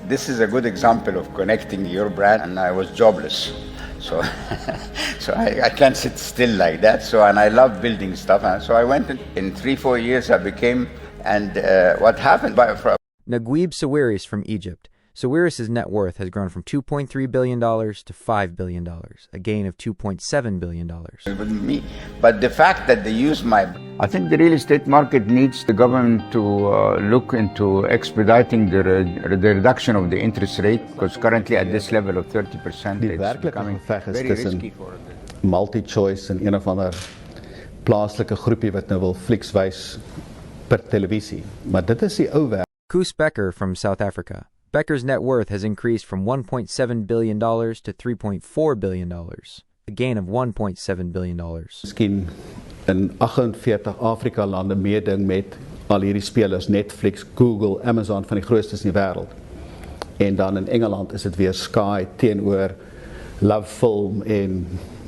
this is a good example of connecting your brand, and I was jobless. So, so I can't sit still like that. So, and I love building stuff. And so I went in 3-4 years, I became, and what happened Naguib Sawiris from Egypt. Sawiris' net worth has grown from $2.3 billion to $5 billion, a gain of $2.7 billion. With me. But the fact that they use I think the real estate market needs the government to look into expediting the reduction of the interest rate, because currently at this level of 30%, it's becoming very risky for it. MultiChoice en een of ander plaaslike groepie wat nou wil flieks wys per televisie. Maar dit is die ou werk. Koos Becker from South Africa. Becker's net worth has increased from $1.7 billion to $3.4 billion, a gain of $1.7 billion. Miskien in 48 Afrika lande meeding met al hierdie spelers, Netflix, Google, Amazon, van die grootste in die wêreld. En dan in Engeland is dit weer Sky teenoor Love Film en